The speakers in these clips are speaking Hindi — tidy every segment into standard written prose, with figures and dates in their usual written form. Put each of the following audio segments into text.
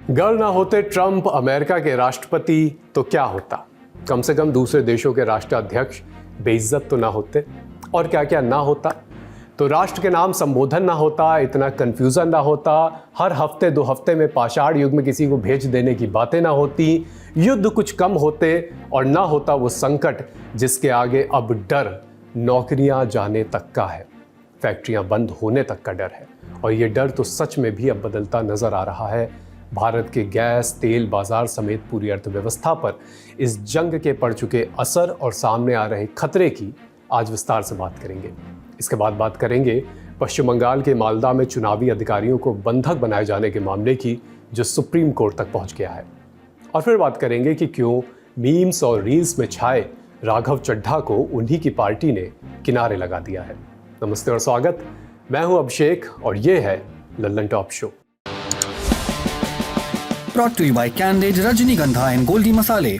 गर ना होते ट्रंप अमेरिका के राष्ट्रपति तो क्या होता। कम से कम दूसरे देशों के राष्ट्राध्यक्ष बेइज्जत तो ना होते। और क्या क्या ना होता, तो राष्ट्र के नाम संबोधन ना होता, इतना कंफ्यूजन ना होता, हर हफ्ते 2 हफ्ते में पाषाण युग में किसी को भेज देने की बातें ना होती, युद्ध कुछ कम होते और ना होता वो संकट जिसके आगे अब डर नौकरियां जाने तक का है, फैक्ट्रियां बंद होने तक का डर है। और ये डर तो सच में भी अब बदलता नजर आ रहा है। भारत के गैस तेल बाजार समेत पूरी अर्थव्यवस्था पर इस जंग के पड़ चुके असर और सामने आ रहे खतरे की आज विस्तार से बात करेंगे। इसके बाद बात करेंगे पश्चिम बंगाल के मालदा में चुनावी अधिकारियों को बंधक बनाए जाने के मामले की, जो सुप्रीम कोर्ट तक पहुंच गया है। और फिर बात करेंगे कि क्यों मीम्स और रील्स में छाए राघव चड्ढा को उन्हीं की पार्टी ने किनारे लगा दिया है। नमस्ते और स्वागत, मैं हूं अभिषेक और ये है Lallan top show. Brought to you by Candid, Rajnigandha and Goldi Masale.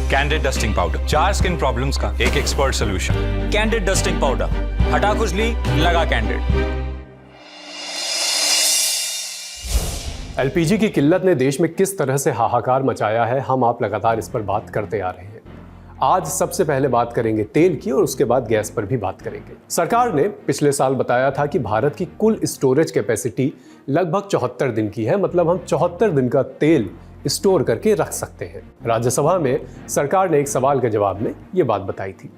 Candid dusting powder, 4 skin problems का एक expert solution. Candid dusting powder, हटा खुजली, लगा कैंडिड। एलपीजी की किल्लत ने देश में किस तरह से हाहाकार मचाया है, हम आप लगातार इस पर बात करते आ रहे हैं। आज सबसे पहले बात करेंगे तेल की और उसके बाद गैस पर भी बात करेंगे। सरकार ने पिछले साल बताया था कि भारत की कुल स्टोरेज कैपेसिटी लगभग 74 दिन की है, मतलब हम 74 दिन का तेल स्टोर करके रख सकते हैं। राज्यसभा में सरकार ने एक सवाल के जवाब में ये बात बताई थी।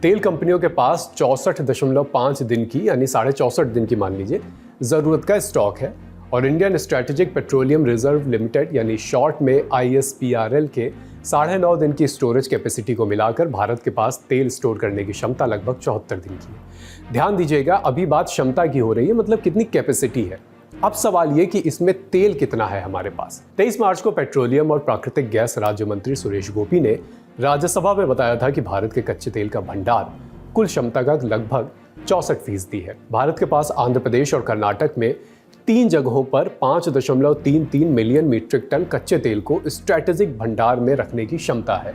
तेल कंपनियों के पास 64.5 दिन की, यानी 64.5 दिन की मान लीजिए, जरूरत का स्टॉक है और Indian strategic petroleum reserve limited यानी शॉर्ट में ISPRL के 9.5 दिन की स्टोरेज कैपेसिटी को मिलाकर भारत के पास तेल स्टोर करने की क्षमता लगभग 74 दिन की है। ध्यान दीजिएगा, अभी बात क्षमता की हो रही है, मतलब कितनी कैपेसिटी है। अब सवाल ये कि इसमें तेल कितना है हमारे पास। 23 मार्च को पेट्रोलियम और प्राकृतिक गैस राज्य मंत्री सुरेश गोपी ने राज्यसभा में बताया था कि भारत के कच्चे तेल का भंडार कुल क्षमता का लगभग 64% है। भारत के पास आंध्र प्रदेश और कर्नाटक में 3 जगहों पर 5.33 मिलियन मीट्रिक टन कच्चे तेल को स्ट्रेटेजिक भंडार में रखने की क्षमता है।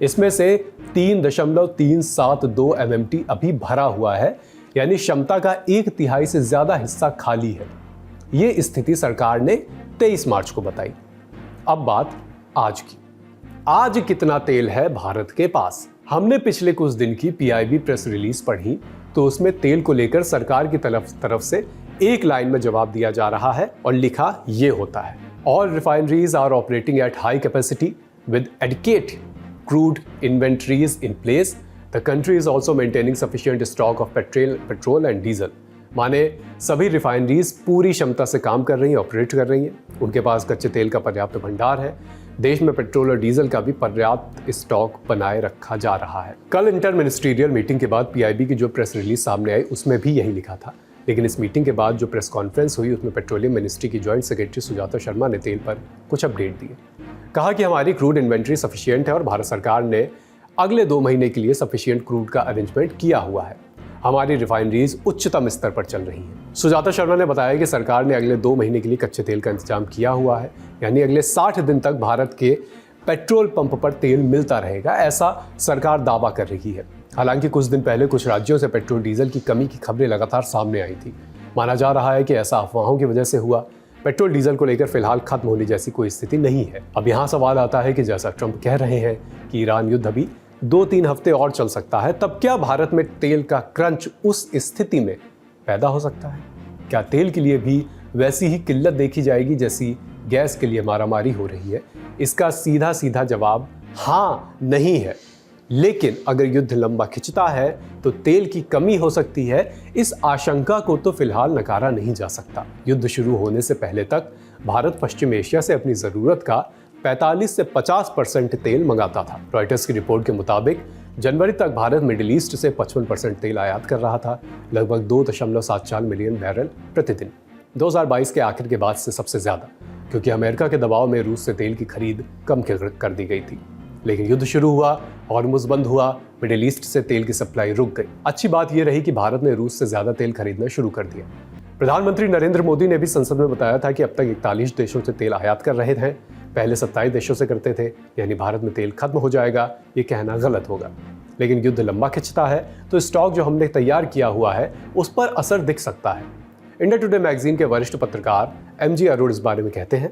इसमें से 3.372 MMT अभी भरा हुआ है, यानी क्षमता का 1/3 से ज्यादा हिस्सा खाली है। ये स्थिति सरकार ने 23 मार्च को बताई। अब बात आज की। आज कितना तेल है भारत के पास? हमने पिछले कुछ दिन की PIB प्रेस रिलीज पढ़ी तो उसमें तेल को लेकर सरकार की तरफ से एक लाइन में जवाब दिया जा रहा है और लिखा ये होता है: all refineries are operating at high capacity with adequate crude inventories in place. The country is also maintaining sufficient stock of petrol and diesel. माने सभी रिफाइनरीज पूरी क्षमता से काम कर रही हैं, ऑपरेट कर रही हैं, उनके पास कच्चे तेल का पर्याप्त भंडार है, देश में पेट्रोल और डीजल का भी पर्याप्त स्टॉक बनाए रखा जा रहा है। कल इंटर मिनिस्ट्रियल मीटिंग के बाद PIB की जो प्रेस रिलीज सामने आई उसमें भी यही लिखा था। लेकिन इस मीटिंग के बाद जो प्रेस कॉन्फ्रेंस हुई उसमें पेट्रोलियम मिनिस्ट्री की जॉइंट सेक्रेटरी सुजाता शर्मा ने तेल पर कुछ अपडेट दिए। कहा कि हमारी क्रूड इन्वेंट्री सफिशिएंट है और भारत सरकार ने अगले 2 महीने के लिए सफिशिएंट क्रूड का अरेंजमेंट किया हुआ है। हमारी रिफाइनरीज उच्चतम स्तर पर चल रही हैं। सुजाता शर्मा ने बताया कि सरकार ने अगले 2 महीने के लिए कच्चे तेल का इंतजाम किया हुआ है, यानी अगले 60 दिन तक भारत के पेट्रोल पंप पर तेल मिलता रहेगा, ऐसा सरकार दावा कर रही है। हालांकि कुछ दिन पहले कुछ राज्यों से पेट्रोल डीजल की कमी की खबरें लगातार सामने आई थी। माना जा रहा है कि ऐसा अफवाहों की वजह से हुआ। पेट्रोल डीजल को लेकर फिलहाल खत्म होने जैसी कोई स्थिति नहीं है। अब यहाँ सवाल आता है कि जैसा ट्रंप कह रहे हैं कि ईरान युद्ध अभी 2-3 हफ्ते और चल सकता है, तब क्या भारत में तेल का क्रंच उस स्थिति में पैदा हो सकता है? क्या तेल के लिए भी वैसी ही किल्लत देखी जाएगी जैसी गैस के लिए मारामारी हो रही है? इसका सीधा जवाब हाँ नहीं है। लेकिन अगर युद्ध लंबा खिंचता है तो तेल की कमी हो सकती है, इस आशंका को तो फिलहाल नकारा नहीं जा सकता। युद्ध शुरू होने से पहले तक भारत पश्चिम एशिया से अपनी जरूरत का 45 से 50% तेल मंगाता था। रॉयटर्स की रिपोर्ट के मुताबिक जनवरी तक भारत मिडिल ईस्ट से 55% तेल आयात कर रहा था, लगभग 2.74 मिलियन बैरल प्रतिदिन। 2022 के आखिर के बाद से सबसे ज्यादा, क्योंकि अमेरिका के दबाव में रूस से तेल की खरीद कम कर दी गई थी। लेकिन युद्ध शुरू हुआ, हॉर्मुज़ बंद हुआ, मिडिल ईस्ट से तेल की सप्लाई रुक गई। अच्छी बात यह रही कि भारत ने रूस से ज्यादा तेल खरीदना शुरू कर दिया। प्रधानमंत्री नरेंद्र मोदी ने भी संसद में बताया था कि अब तक 41 देशों से तेल आयात कर रहे थे, पहले 27 देशों से करते थे, यानी भारत में तेल खत्म हो जाएगा, ये कहना गलत होगा। लेकिन युद्ध लंबा खिंचता है तो स्टॉक जो हमने तैयार किया हुआ है उस पर असर दिख सकता है। इंडिया टुडे मैगजीन के वरिष्ठ पत्रकार MG अरुण इस बारे में कहते हैं,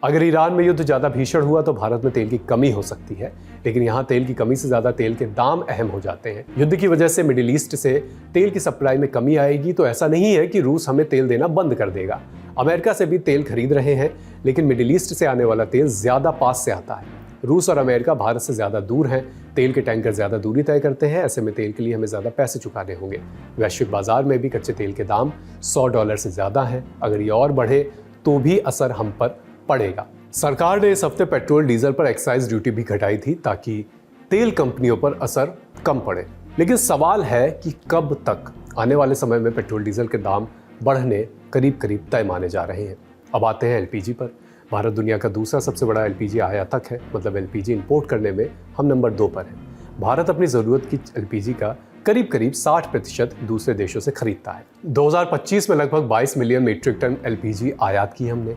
अगर ईरान में युद्ध ज़्यादा भीषण हुआ तो भारत में तेल की कमी हो सकती है, लेकिन यहाँ तेल की कमी से ज़्यादा तेल के दाम अहम हो जाते हैं। युद्ध की वजह से मिडिल ईस्ट से तेल की सप्लाई में कमी आएगी तो ऐसा नहीं है कि रूस हमें तेल देना बंद कर देगा। अमेरिका से भी तेल खरीद रहे हैं, लेकिन मिडिल ईस्ट से आने वाला तेल ज़्यादा पास से आता है। रूस और अमेरिका भारत से ज़्यादा दूर हैं, तेल के टैंकर ज़्यादा दूरी तय करते हैं, ऐसे में तेल के लिए हमें ज़्यादा पैसे चुकाने होंगे। वैश्विक बाजार में भी कच्चे तेल के दाम $100 से ज़्यादा हैं। अगर ये और बढ़े तो भी असर हम पर पड़ेगा। सरकार ने इस हफ्ते पेट्रोल डीजल पर एक्साइज ड्यूटी भी घटाई थी ताकि तेल कंपनियों पर असर कम पड़े, लेकिन सवाल है कि कब तक। आने वाले समय में पेट्रोल डीजल के दाम बढ़ने करीब करीब तय माने जा रहे हैं। अब आते हैं LPG पर। भारत दुनिया का दूसरा सबसे बड़ा LPG आयातक है, मतलब LPG इंपोर्ट करने में हम नंबर 2 पर हैं। भारत अपनी ज़रूरत की LPG का करीब करीब 60% दूसरे देशों से खरीदता है। 2025 में लगभग 22 मिलियन मीट्रिक टन LPG आयात की हमने।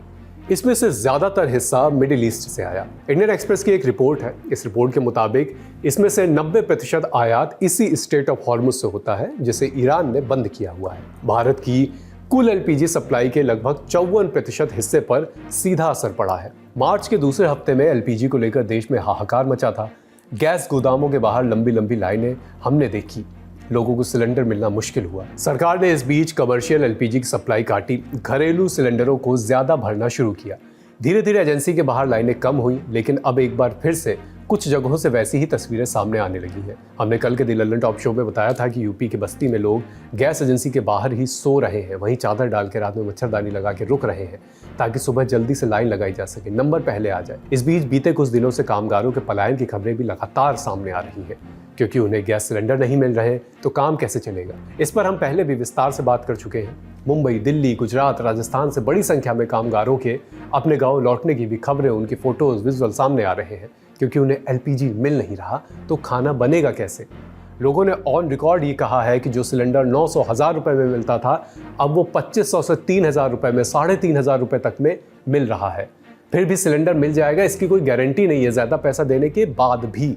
इसमें से ज़्यादातर हिस्सा मिडिल ईस्ट से आया। इंडियन एक्सप्रेस की एक रिपोर्ट है, इस रिपोर्ट के मुताबिक इसमें से 90% आयात इसी स्टेट ऑफ हॉर्मुज से होता है जिसे ईरान ने बंद किया हुआ है। भारत की कुल LPG सप्लाई के लगभग 54% हिस्से पर सीधा असर पड़ा है। मार्च के दूसरे हफ्ते में LPG को लेकर देश में हाहाकार मचा था। गैस गोदामों के बाहर लंबी लंबी लाइनें हमने देखी, लोगों को सिलेंडर मिलना मुश्किल हुआ। सरकार ने इस बीच कमर्शियल LPG की सप्लाई काटी, घरेलू सिलेंडरों को ज्यादा भरना शुरू किया। धीरे धीरे एजेंसी के बाहर लाइनें कम हुई, लेकिन अब एक बार फिर से कुछ जगहों से वैसी ही तस्वीरें सामने आने लगी हैं। हमने कल के दिन लल्लन टॉप शो में बताया था कि यूपी के बस्ती में लोग गैस एजेंसी के बाहर ही सो रहे हैं, वहीं चादर डाल के रात में मच्छरदानी लगा के रुक रहे हैं ताकि सुबह जल्दी से लाइन लगाई जा सके, नंबर पहले आ जाए। इस बीच बीते कुछ दिनों से कामगारों के पलायन की खबरें भी लगातार सामने आ रही हैं, क्योंकि उन्हें गैस सिलेंडर नहीं मिल रहे तो काम कैसे चलेगा। इस पर हम पहले भी विस्तार से बात कर चुके हैं। मुंबई, दिल्ली, गुजरात, राजस्थान से बड़ी संख्या में कामगारों के अपने गांव लौटने की भी खबरें, उनकी फोटोज, विजुअल सामने आ रहे हैं, क्योंकि उन्हें LPG मिल नहीं रहा तो खाना बनेगा कैसे। लोगों ने ऑन रिकॉर्ड ये कहा है कि जो सिलेंडर 900-1000 रुपए में मिलता था, अब वो 2500 से 3000 रुपए में, 3500 रुपए तक में मिल रहा है। फिर भी सिलेंडर मिल जाएगा इसकी कोई गारंटी नहीं है, ज़्यादा पैसा देने के बाद भी।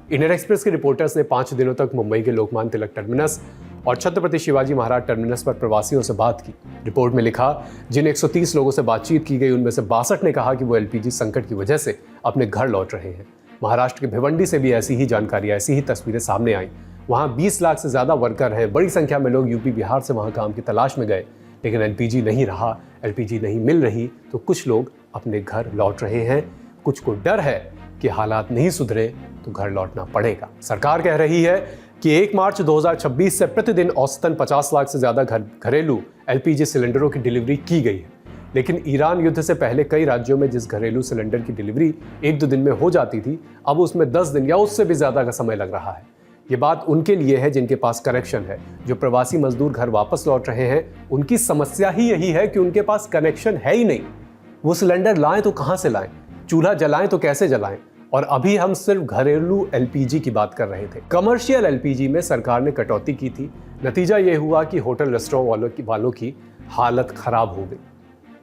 इंडियन एक्सप्रेस के रिपोर्टर्स ने 5 दिनों तक मुंबई के लोकमान्य तिलक टर्मिनस और छत्रपति शिवाजी महाराज टर्मिनस पर प्रवासियों से बात की। रिपोर्ट में लिखा, जिन 130 लोगों से बातचीत की गई उनमें से 62 ने कहा कि वो LPG संकट की वजह से अपने घर लौट रहे हैं। महाराष्ट्र के भिवंडी से भी ऐसी ही जानकारी, ऐसी ही तस्वीरें सामने आई। वहाँ 20 लाख से ज़्यादा वर्कर हैं, बड़ी संख्या में लोग यूपी बिहार से वहाँ काम की तलाश में गए, लेकिन LPG नहीं रहा, LPG नहीं मिल रही तो कुछ लोग अपने घर लौट रहे हैं। कुछ को डर है कि हालात नहीं सुधरे तो घर लौटना पड़ेगा। सरकार कह रही है कि 1 मार्च 2026 से प्रतिदिन औसतन 50 लाख से ज़्यादा घरेलू LPG सिलेंडरों की डिलीवरी की गई है, लेकिन ईरान युद्ध से पहले कई राज्यों में जिस घरेलू सिलेंडर की डिलीवरी 1-2 दिन में हो जाती थी, अब उसमें 10 दिन या उससे भी ज़्यादा का समय लग रहा है। ये बात उनके लिए है जिनके पास कनेक्शन है। जो प्रवासी मजदूर घर वापस लौट रहे हैं, उनकी समस्या ही यही है कि उनके पास कनेक्शन है ही नहीं। वो सिलेंडर लाएं तो कहाँ से लाएं, चूल्हा जलाएं तो कैसे जलाएं। और अभी हम सिर्फ घरेलू LPG की बात कर रहे थे। कमर्शियल LPG में सरकार ने कटौती की थी। नतीजा ये हुआ कि होटल रेस्टोरेंट वालों की हालत खराब हो गई।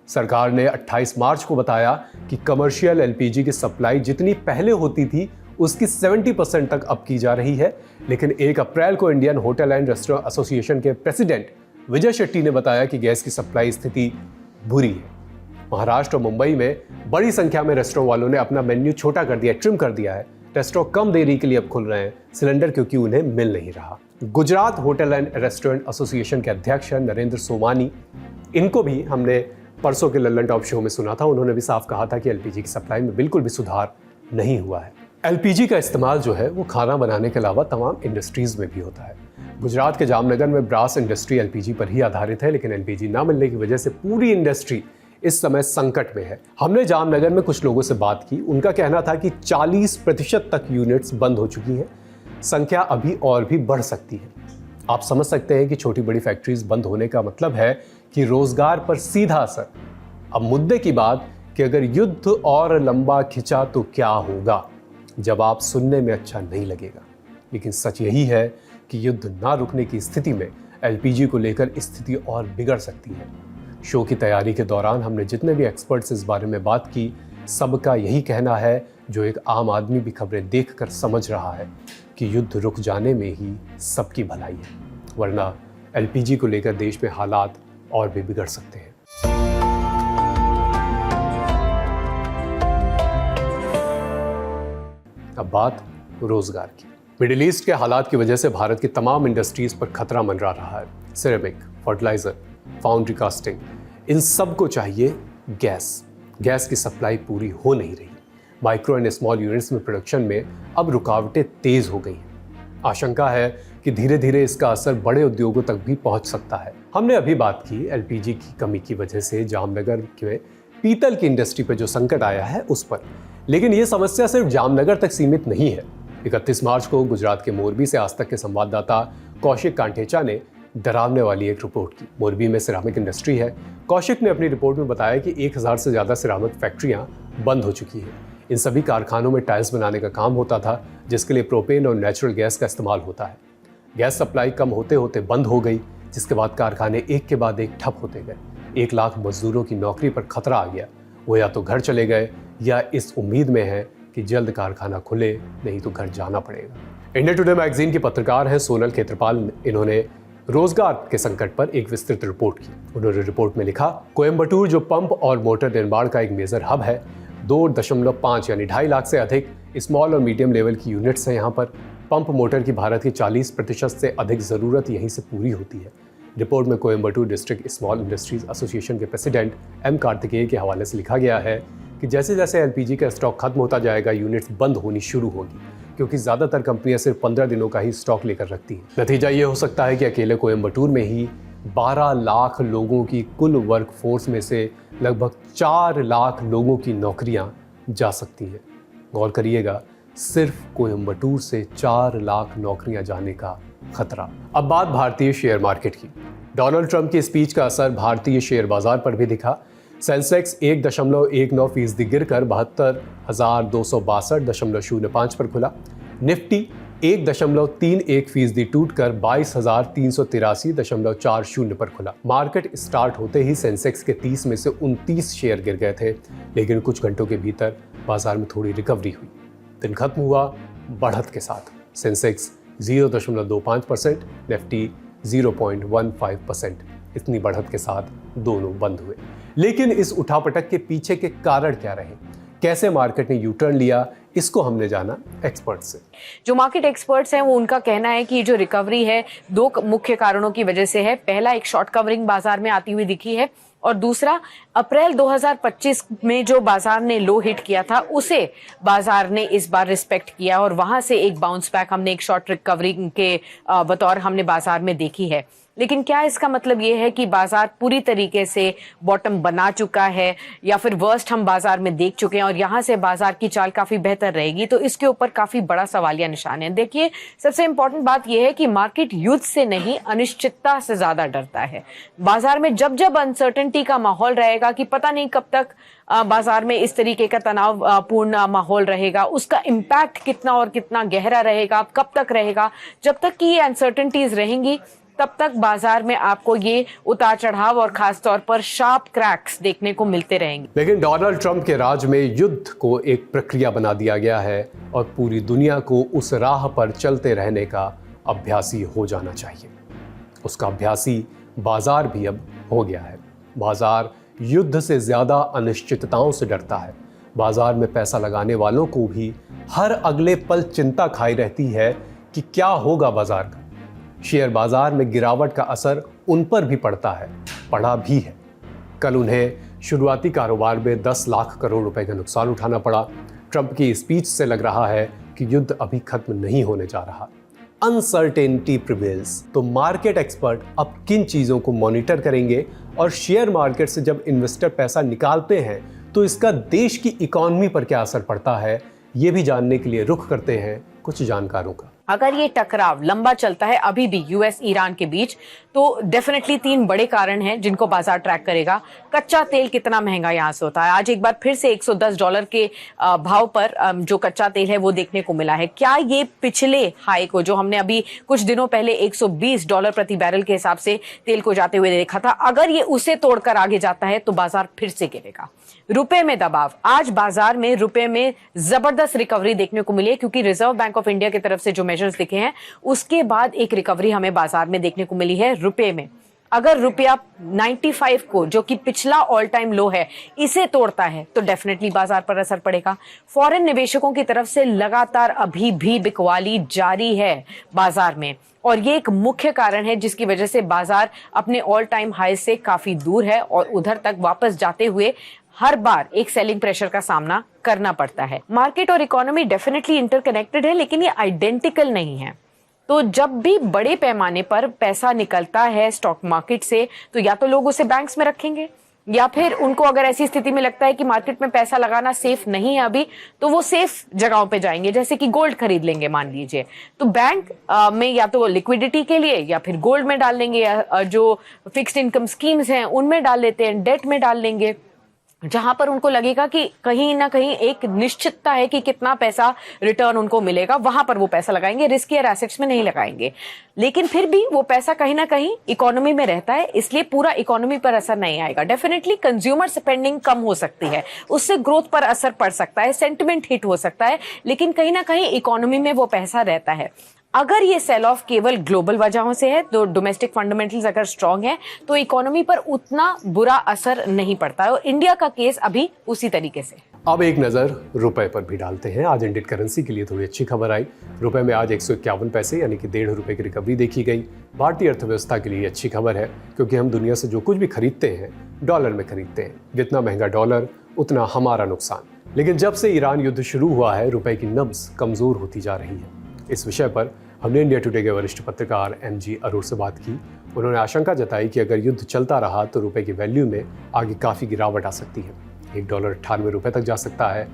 सरकार ने 28 मार्च को बताया कि कमर्शियल LPG की सप्लाई जितनी पहले होती थी उसकी 70% तक अब की जा रही है, लेकिन 1 अप्रैल को Indian hotel and restaurant association के प्रेसिडेंट विजय शेट्टी ने बताया कि गैस की सप्लाई स्थिति बुरी है। महाराष्ट्र और मुंबई में बड़ी संख्या में रेस्टोरेंट वालों ने अपना मेन्यू छोटा कर दिया, ट्रिम कर दिया है। रेस्टोरेंट कम देरी के लिए अब खुल रहे हैं सिलेंडर, क्योंकि उन्हें मिल नहीं रहा। Gujarat hotel and restaurant association के अध्यक्ष नरेंद्र सोमानी, इनको भी हमने परसों के लल्लन टॉप शो में सुना था। उन्होंने भी साफ कहा था कि LPG की सप्लाई में बिल्कुल भी सुधार नहीं हुआ है। LPG का इस्तेमाल जो है वो खाना बनाने के अलावा तमाम इंडस्ट्रीज में भी होता है। गुजरात के जामनगर में ब्रास इंडस्ट्री LPG पर ही आधारित है, लेकिन LPG ना मिलने की वजह से पूरी इंडस्ट्री इस समय संकट में है। हमने जामनगर में कुछ लोगों से बात की, उनका कहना था कि 40% तक यूनिट्स बंद हो चुकी हैं, संख्या अभी और भी बढ़ सकती है। आप समझ सकते हैं कि छोटी बड़ी फैक्ट्रीज बंद होने का मतलब है कि रोजगार पर सीधा असर। अब मुद्दे की बात कि अगर युद्ध और लंबा खिंचा तो क्या होगा, जवाब सुनने में अच्छा नहीं लगेगा, लेकिन सच यही है कि युद्ध ना रुकने की स्थिति में LPG को लेकर स्थिति और बिगड़ सकती है। शो की तैयारी के दौरान हमने जितने भी एक्सपर्ट्स इस बारे में बात की, सबका यही कहना है, जो एक आम आदमी भी खबरें देखकर समझ रहा है, कि युद्ध रुक जाने में ही सबकी भलाई है, वरना LPG को लेकर देश में हालात और भी बिगड़ सकते हैं। अब बात रोजगार की। मिडिल ईस्ट के हालात की वजह से भारत की तमाम इंडस्ट्रीज पर खतरा मंडरा रहा है। सिरेमिक, फर्टिलाइजर, फाउंड्री कास्टिंग, इन सब को चाहिए गैस की सप्लाई पूरी हो नहीं रही। माइक्रो एंड स्मॉल यूनिट्स में प्रोडक्शन में अब रुकावटें तेज हो गई हैं। आशंका है कि धीरे धीरे इसका असर बड़े उद्योगों तक भी पहुंच सकता है। हमने अभी बात की एलपीजी की कमी की वजह से जामनगर के पीतल की इंडस्ट्री पर जो संकट आया है उस पर, लेकिन ये समस्या सिर्फ जामनगर तक सीमित नहीं है। 31 मार्च को गुजरात के मोरबी से आज तक के संवाददाता कौशिक कांटेचा ने डरावने वाली एक रिपोर्ट की। मोरबी में सिरामिक इंडस्ट्री है। कौशिक ने अपनी रिपोर्ट में बताया कि 1000 से ज़्यादा सिरामिक फैक्ट्रियां बंद हो चुकी हैं। इन सभी कारखानों में टाइल्स बनाने का काम होता था, जिसके लिए प्रोपेन और नेचुरल गैस का इस्तेमाल होता है। गैस सप्लाई कम होते होते बंद हो गई, जिसके बाद कारखाने एक के बाद एक ठप होते गए। 1 लाख मजदूरों की नौकरी पर खतरा आ गया। वो या तो घर चले गए या इस उम्मीद में है कि जल्द कारखाना खुले, नहीं तो घर जाना पड़ेगा। इंडिया टुडे मैगजीन की पत्रकार हैं सोनल खेत्रपाल। इन्होंने रोजगार के संकट पर एक विस्तृत रिपोर्ट की। उन्होंने रिपोर्ट में लिखा, कोयम्बटूर जो पंप और मोटर निर्माण का एक मेजर हब है, 2.5 यानी 2.5 लाख से अधिक स्मॉल और मीडियम लेवल की यूनिट्स हैं यहाँ पर। पंप मोटर की भारत की 40% से अधिक ज़रूरत यहीं से पूरी होती है। रिपोर्ट में Coimbatore district small industries association के प्रेसिडेंट एम कार्तिकेय के हवाले से लिखा गया है कि जैसे जैसे एलपीजी का स्टॉक खत्म होता जाएगा, यूनिट्स बंद होनी शुरू होगी, क्योंकि ज़्यादातर कंपनियां सिर्फ 15 दिनों का ही स्टॉक लेकर रखती हैं। नतीजा ये हो सकता है कि अकेले कोयम्बटूर में ही 12 लाख लोगों की कुल वर्क फोर्स में से लगभग 4 लाख लोगों की नौकरियां जा सकती हैं। गौर करिएगा, सिर्फ कोयम्बटूर से 4 लाख नौकरियां जाने का खतरा। अब बात भारतीय शेयर मार्केट की। डोनाल्ड ट्रंप की स्पीच का असर भारतीय शेयर बाजार पर भी दिखा। सेंसेक्स 1.19% गिरकर 72,262.05 पर खुला। निफ्टी 1.31% टूटकर 22,383.40 पर खुला। मार्केट स्टार्ट होते ही सेंसेक्स के 30 में से 29 शेयर गिर गए थे, लेकिन कुछ घंटों के भीतर बाजार में थोड़ी रिकवरी हुई। दिन खत्म हुआ बढ़त के साथ। Sensex 0.25%, Nifty 0.15%। इतनी बढ़त के साथ दोनों बंद हुए। लेकिन इस उठापटक के पीछे के कारण क्या रहे, कैसे मार्केट ने यू टर्न लिया, इसको हमने जाना एक्सपर्ट से। जो मार्केट एक्सपर्ट्स हैं वो उनका कहना है कि जो रिकवरी है 2 मुख्य कारणों की वजह से है। पहला, एक शॉर्ट कवरिंग बाजार में आती हुई दिखी है, और दूसरा, अप्रैल 2025 में जो बाजार ने लो हिट किया था उसे बाजार ने इस बार रिस्पेक्ट किया, और वहां से एक बाउंस बैक हमने एक शॉर्ट रिकवरी के बतौर हमने बाजार में देखी है। लेकिन क्या इसका मतलब ये है कि बाजार पूरी तरीके से बॉटम बना चुका है, या फिर वर्स्ट हम बाजार में देख चुके हैं और यहां से बाजार की चाल काफी बेहतर रहेगी? तो इसके ऊपर काफी बड़ा सवालिया निशान है। देखिए, सबसे इंपॉर्टेंट बात यह है कि मार्केट युद्ध से नहीं, अनिश्चितता से ज्यादा डरता है। बाजार में जब जब अनसर्टेनिटी का माहौल रहेगा कि पता नहीं कब तक बाजार में इस तरीके का तनावपूर्ण माहौल रहेगा, उसका इम्पैक्ट कितना और कितना गहरा रहेगा, कब तक रहेगा, जब तक कि ये अनसर्टेनिटीज रहेंगी तब तक बाजार में आपको ये उतार चढ़ाव और खास तौर पर शार्प क्रैक्स देखने को मिलते रहेंगे। लेकिन डोनाल्ड ट्रंप के राज में युद्ध को एक प्रक्रिया बना दिया गया है और पूरी दुनिया को उस राह पर चलते रहने का अभ्यासी हो जाना चाहिए। उसका अभ्यासी बाजार भी अब हो गया है। बाजार युद्ध से ज्यादा अनिश्चितताओं से डरता है। बाजार में पैसा लगाने वालों को भी हर अगले पल चिंता खाई रहती है कि क्या होगा बाजार का। शेयर बाजार में गिरावट का असर उन पर भी पड़ता है, पड़ा भी है। कल उन्हें शुरुआती कारोबार में 10 लाख करोड़ रुपए का नुकसान उठाना पड़ा। ट्रंप की स्पीच से लग रहा है कि युद्ध अभी खत्म नहीं होने जा रहा। Uncertainty prevails. तो मार्केट एक्सपर्ट अब किन चीजों को मॉनिटर करेंगे और शेयर मार्केट से जब इन्वेस्टर पैसा निकालते हैं तो इसका देश की इकोनॉमी पर क्या असर पड़ता है, ये भी जानने के लिए रुख करते हैं कुछ जानकारों का। अगर ये टकराव लंबा चलता है अभी भी यूएस ईरान के बीच, तो डेफिनेटली 3 बड़े कारण हैं जिनको बाजार ट्रैक करेगा। कच्चा तेल कितना महंगा यहाँ से होता है। आज एक बार फिर से $110 के भाव पर जो कच्चा तेल है वो देखने को मिला है। क्या ये पिछले हाई को, जो हमने अभी कुछ दिनों पहले $120 प्रति बैरल के हिसाब से तेल को जाते हुए देखा था, अगर ये उसे तोड़कर आगे जाता है तो बाजार फिर से गिरेगा। रुपए में दबाव। आज बाजार में रुपए में जबरदस्त रिकवरी देखने को मिली है, क्योंकि रिजर्व बैंक ऑफ इंडिया की तरफ से जो मेजर्स दिखे हैं उसके बाद एक रिकवरी हमें बाजार में देखने को मिली है रुपए में। अगर रुपया 95 को, जो कि पिछला ऑल टाइम लो है, इसे तोड़ता है तो डेफिनेटली बाजार पर असर पड़ेगा। फॉरेन निवेशकों की तरफ से लगातार अभी भी बिकवाली जारी है बाजार में, और ये एक मुख्य कारण है जिसकी वजह से बाजार अपने ऑल टाइम हाई से काफी दूर है और उधर तक वापस जाते हुए हर बार एक सेलिंग प्रेशर का सामना करना पड़ता है। मार्केट और इकोनॉमी डेफिनेटली इंटरकनेक्टेड है, लेकिन ये आइडेंटिकल नहीं है। तो जब भी बड़े पैमाने पर पैसा निकलता है स्टॉक मार्केट से, तो या तो लोग उसे बैंक्स में रखेंगे, या फिर उनको अगर ऐसी स्थिति में लगता है कि मार्केट में पैसा लगाना सेफ नहीं है अभी, तो वो सेफ जगहों पे जाएंगे, जैसे कि गोल्ड खरीद लेंगे मान लीजिए। तो बैंक में या तो लिक्विडिटी के लिए या फिर गोल्ड में डाल लेंगे, या जो फिक्स्ड इनकम स्कीम्स हैं उनमें डाल लेते हैं, डेट में डाल लेंगे, जहां पर उनको लगेगा कि कहीं ना कहीं एक निश्चितता है कि कितना पैसा रिटर्न उनको मिलेगा, वहां पर वो पैसा लगाएंगे, रिस्कियर एसेट्स में नहीं लगाएंगे। लेकिन फिर भी वो पैसा कहीं ना कहीं इकोनॉमी में रहता है, इसलिए पूरा इकोनॉमी पर असर नहीं आएगा। डेफिनेटली कंज्यूमर स्पेंडिंग कम हो सकती है, उससे ग्रोथ पर असर पड़ सकता है, सेंटिमेंट हिट हो सकता है, लेकिन कहीं ना कहीं इकोनॉमी में वो पैसा रहता है। अगर ये सेल ऑफ केवल ग्लोबल वजहों से है, तो डोमेस्टिक फंडामेंटल्स अगर स्ट्रांग है, तो इकोनॉमी पर उतना बुरा असर नहीं पड़ता है, और इंडिया का केस अभी उसी तरीके से। अब एक नज़र रुपए पर भी डालते हैं। आज इंडियन करेंसी के लिए थोड़ी अच्छी खबर आई। रुपए में आज 151 पैसे यानी कि 1.5 रुपए की रिकवरी देखी गई। भारतीय अर्थव्यवस्था के लिए अच्छी खबर है, क्योंकि हम दुनिया से जो कुछ भी खरीदते हैं डॉलर में खरीदते हैं। जितना महंगा डॉलर उतना हमारा नुकसान। लेकिन जब से ईरान युद्ध शुरू हुआ है, रुपए की नब्ज कमजोर होती जा रही है। इस विषय पर हमने इंडिया टुडे के वरिष्ठ पत्रकार MG अरोड़ से बात की। उन्होंने आशंका जताई कि अगर युद्ध चलता रहा तो रुपए की वैल्यू में आगे काफ़ी गिरावट आ सकती है। $1 98 रुपए तक जा सकता है।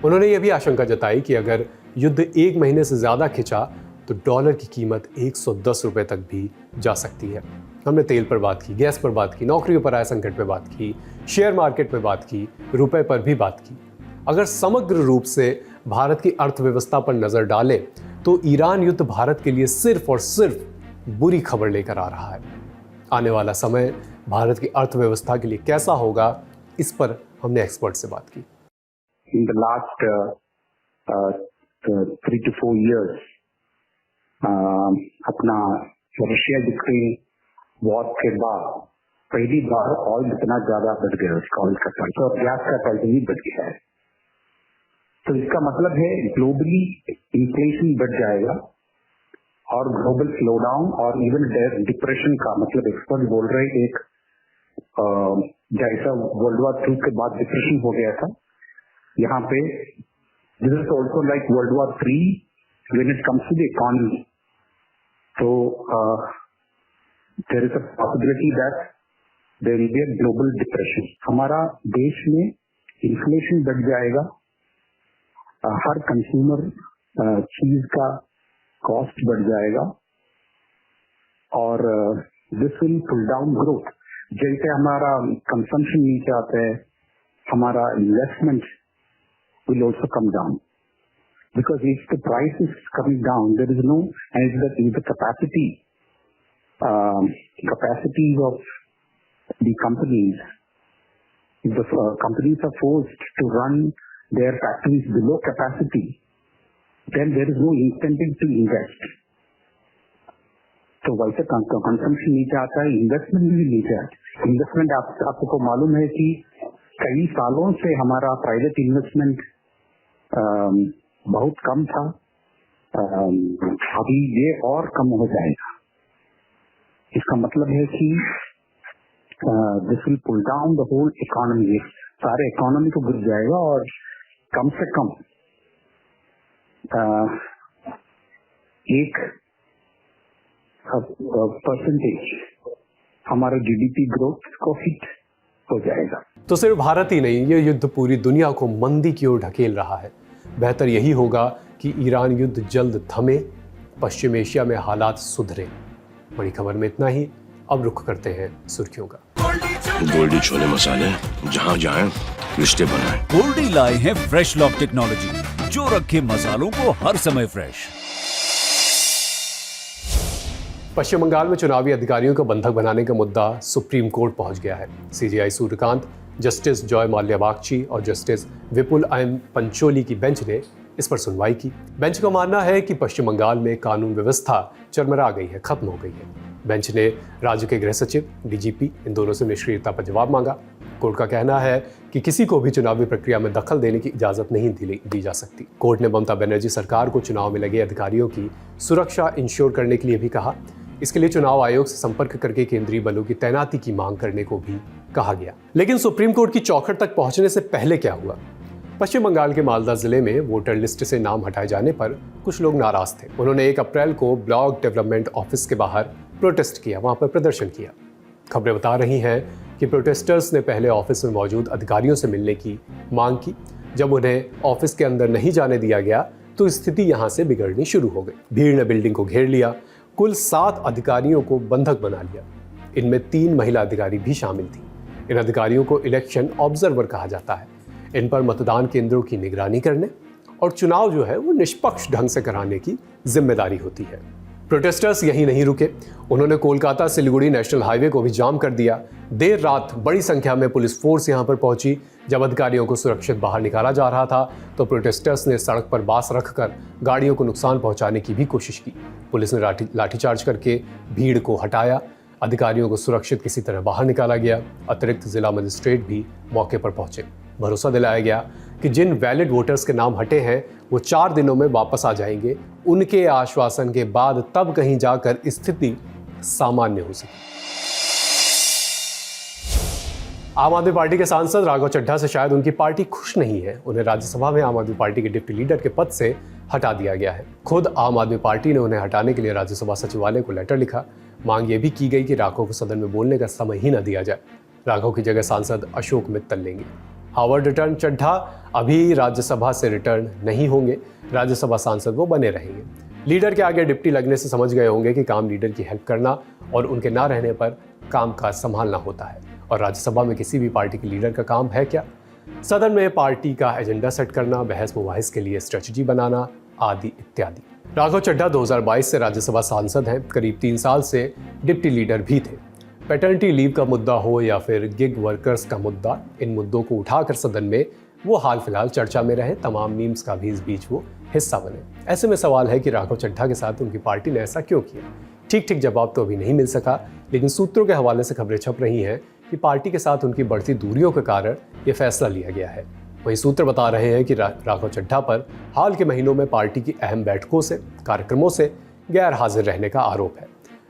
उन्होंने ये भी आशंका जताई कि अगर युद्ध 1 महीने से ज़्यादा खिंचा तो डॉलर की कीमत 110 रुपए तक भी जा सकती है। हमने तेल पर बात की, गैस पर बात की, नौकरियों पर आए संकट पर बात की, शेयर मार्केट में बात की, रुपए पर भी बात की। अगर समग्र रूप से भारत की अर्थव्यवस्था पर नज़र डालें तो ईरान युद्ध भारत के लिए सिर्फ और सिर्फ बुरी खबर लेकर आ रहा है। आने वाला समय भारत की अर्थव्यवस्था के लिए कैसा होगा, इस पर हमने एक्सपर्ट से बात की। In the last 3 to 4 years, अपना रशिया यूक्रेन वॉर के बाद पहली बार ऑयल इतना ज्यादा बढ़ गया, उसका ऑयल का प्राइस और गैस का प्राइस भी बढ़ गया है। तो इसका मतलब है ग्लोबली इन्फ्लेशन बढ़ जाएगा और ग्लोबल स्लोडाउन और इवन डिप्रेशन का मतलब एक्सपर्ट बोल रहे हैं एक जैसा वर्ल्ड वॉर 2 के बाद डिप्रेशन हो गया था, यहाँ पे this is also like world war 3 when it comes to the economy. तो there is a possibility that there will be a global depression. हमारा देश में इन्फ्लेशन बढ़ जाएगा, हर कंज्यूमर चीज का कॉस्ट बढ़ जाएगा और this will pull down growth. जैसे हमारा कंजम्पशन नीचे आता है, हमारा investment will also come down, because if the price is coming down there is no and the capacities of the companies, if the companies are forced to run their factories below capacity, then there is no incentive to invest. तो वैसे कंजम्पशन नीचे आता है, इन्वेस्टमेंट भी नीचे आता है। इन्वेस्टमेंट आपको मालूम है कि कई सालों से हमारा प्राइवेट इन्वेस्टमेंट बहुत कम था, अभी ये और कम हो जाएगा। इसका मतलब है कि this will pull down the whole economy, सारे इकोनॉमी को गिर जाएगा और कम से कम 1% हमारा GDP ग्रोथ को हिट हो जाएगा। तो सिर्फ भारत ही नहीं, ये युद्ध पूरी दुनिया को मंदी की ओर ढकेल रहा है। बेहतर यही होगा कि ईरान युद्ध जल्द थमे, पश्चिम एशिया में हालात सुधरे। बड़ी खबर में इतना ही। अब रुख करते हैं सुर्खियों का। गोल्डी छोले मसाले, जहां जाएं रिश्ते बनाएं। गोल्डी लाए हैं फ्रेश लॉक टेक्नोलॉजी, जो रखे मसालों को हर समय फ्रेश। पश्चिम बंगाल में चुनावी अधिकारियों को बंधक बनाने का मुद्दा सुप्रीम कोर्ट पहुंच गया है। CJI Suryakant, justice Joy Mallya Bagchi और जस्टिस विपुल M पंचोली की बेंच ने इस पर सुनवाई की। बेंच का मानना है कि पश्चिम बंगाल में कानून व्यवस्था चरमरा गई है, खत्म हो गई है। बेंच ने राज्य के गृह सचिव, डीजीपी इन दोनों से निष्क्रियता पर जवाब मांगा। कोर्ट का कहना है कि किसी को भी चुनावी प्रक्रिया में दखल देने की इजाजत नहीं दी जा सकती। कोर्ट ने ममता बनर्जी सरकार को चुनाव में लगे अधिकारियों की सुरक्षा इंश्योर करने के लिए भी कहा। इसके लिए चुनाव आयोग से संपर्क करके केंद्रीय बलों की तैनाती की मांग करने को भी कहा गया। लेकिन सुप्रीम कोर्ट की चौखट तक पहुंचने से पहले क्या हुआ? पश्चिम बंगाल के मालदा जिले में वोटर लिस्ट से नाम हटाए जाने पर कुछ लोग नाराज थे। उन्होंने 1 अप्रैल को ब्लॉक डेवलपमेंट ऑफिस के बाहर प्रोटेस्ट किया, वहां पर प्रदर्शन किया। खबरें बता रही हैं कि प्रोटेस्टर्स ने पहले ऑफिस में मौजूद अधिकारियों से मिलने की मांग की। जब उन्हें ऑफिस के अंदर नहीं जाने दिया गया तो स्थिति यहां से बिगड़नी शुरू हो गई। भीड़ ने बिल्डिंग को घेर लिया। कुल 7 अधिकारियों को बंधक बना लिया। इनमें 3 महिला अधिकारी भी शामिल थी। इन अधिकारियों को इलेक्शन ऑब्जर्वर कहा जाता है। इन पर मतदान केंद्रों की निगरानी करने और चुनाव जो है वो निष्पक्ष ढंग से कराने की जिम्मेदारी होती है। प्रोटेस्टर्स यहीं नहीं रुके, उन्होंने कोलकाता सिलीगुड़ी नेशनल हाईवे को भी जाम कर दिया। देर रात बड़ी संख्या में पुलिस फोर्स यहां पर पहुंची। जब अधिकारियों को सुरक्षित बाहर निकाला जा रहा था तो प्रोटेस्टर्स ने सड़क पर बांस रखकर गाड़ियों को नुकसान पहुंचाने की भी कोशिश की। पुलिस ने लाठीचार्ज करके भीड़ को हटाया। अधिकारियों को सुरक्षित किसी तरह बाहर निकाला गया। अतिरिक्त जिला मजिस्ट्रेट भी मौके पर पहुंचे। भरोसा दिलाया गया कि जिन वैलिड वोटर्स के नाम हटे हैं वो 4 दिनों में वापस आ जाएंगे। उनके आश्वासन के बाद तब कहीं जाकर स्थिति सामान्य हो सकी। आम आदमी पार्टी के सांसद राघव चड्ढा से शायद उनकी पार्टी खुश नहीं है। उन्हें राज्यसभा में आम आदमी पार्टी के डिप्टी लीडर के पद से हटा दिया गया है। खुद आम आदमी पार्टी ने उन्हें हटाने के लिए राज्यसभा सचिवालय को लेटर लिखा। मांग ये भी की गई कि राघव को सदन में बोलने का समय ही न दिया जाए। राघव की जगह सांसद अशोक मित्तल लेंगे। हार्वर्ड रिटर्न चड्ढा अभी राज्यसभा से रिटर्न नहीं होंगे। राज्यसभा सांसद वो बने रहेंगे। लीडर के आगे डिप्टी लगने से समझ गए होंगे कि काम लीडर की हेल्प करना और उनके ना रहने पर कामकाज संभालना होता है। और राज्यसभा में किसी भी पार्टी के लीडर का काम है क्या? सदन में पार्टी का एजेंडा सेट करना, बहस मुबाहिस के लिए स्ट्रेटजी बनाना आदि इत्यादि। राघव चड्ढा 2022 से राज्यसभा सांसद हैं। करीब 3 साल से डिप्टी लीडर भी थे। पैटर्निटी लीव का मुद्दा हो या फिर गिग वर्कर्स का मुद्दा, इन मुद्दों को उठाकर सदन में वो हाल फिलहाल चर्चा में रहे। तमाम मीम्स का भी इस बीच वो हिस्सा बने। ऐसे में सवाल है कि राघव चड्ढा के साथ उनकी पार्टी ने ऐसा क्यों किया? ठीक जवाब तो अभी नहीं मिल सका, लेकिन सूत्रों के हवाले से खबरें छप रही हैं कि पार्टी के साथ उनकी बढ़ती दूरियों के कारण ये फैसला लिया गया है। वहीं सूत्र बता रहे हैं कि राघव चड्ढा पर हाल के महीनों में पार्टी की अहम बैठकों से, कार्यक्रमों से गैर हाजिर रहने का आरोप है।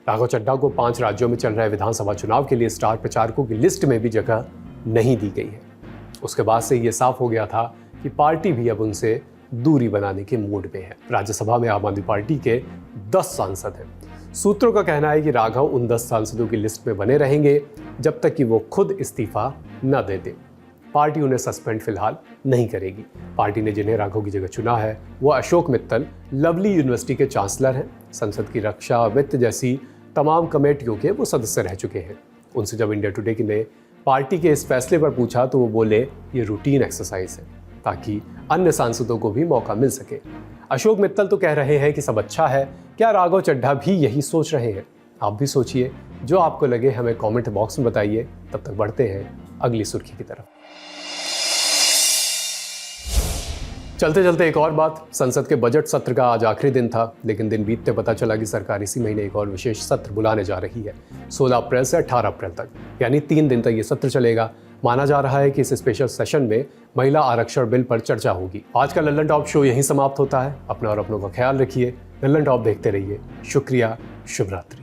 राघव चड्ढा को 5 राज्यों में चल रहे विधानसभा चुनाव के लिए स्टार प्रचारकों की लिस्ट में भी जगह नहीं दी गई है। उसके बाद से ये साफ हो गया था कि पार्टी भी अब उनसे दूरी बनाने के मूड में है। राज्यसभा में आम आदमी पार्टी के 10 सांसद हैं। सूत्रों का कहना है कि राघव उन 10 सांसदों की लिस्ट में बने रहेंगे जब तक कि वो खुद इस्तीफा न दे दे। पार्टी उन्हें सस्पेंड फिलहाल नहीं करेगी। पार्टी ने जिन्हें राघव की जगह चुना है वो अशोक मित्तल लवली यूनिवर्सिटी के चांसलर हैं। संसद की रक्षा, वित्त जैसी तमाम कमेटियों के वो सदस्य रह चुके हैं। उनसे जब इंडिया टुडे ने पार्टी के इस फैसले पर पूछा तो वो बोले ये रूटीन एक्सरसाइज है ताकि अन्य सांसदों को भी मौका मिल सके। अशोक मित्तल तो कह रहे हैं कि सब अच्छा है। क्या राघव चड्ढा भी यही सोच रहे हैं? आप भी सोचिए, जो आपको लगे हमें कमेंट बॉक्स में बताइए। तब तक बढ़ते हैं अगली सुर्खी की तरफ। चलते चलते एक और बात, संसद के बजट सत्र का आज आखिरी दिन था, लेकिन दिन बीतते पता चला कि सरकार इसी महीने एक और विशेष सत्र बुलाने जा रही है। 16 अप्रैल से 18 अप्रैल तक, यानी 3 दिन तक ये सत्र चलेगा। माना जा रहा है कि इस स्पेशल सेशन में महिला आरक्षण बिल पर चर्चा होगी। आज का लल्लन टॉप शो यहीं समाप्त होता है। अपना और अपनों का ख्याल रखिए। लल्लन टॉप देखते रहिए। शुक्रिया, शुभ रात्रि।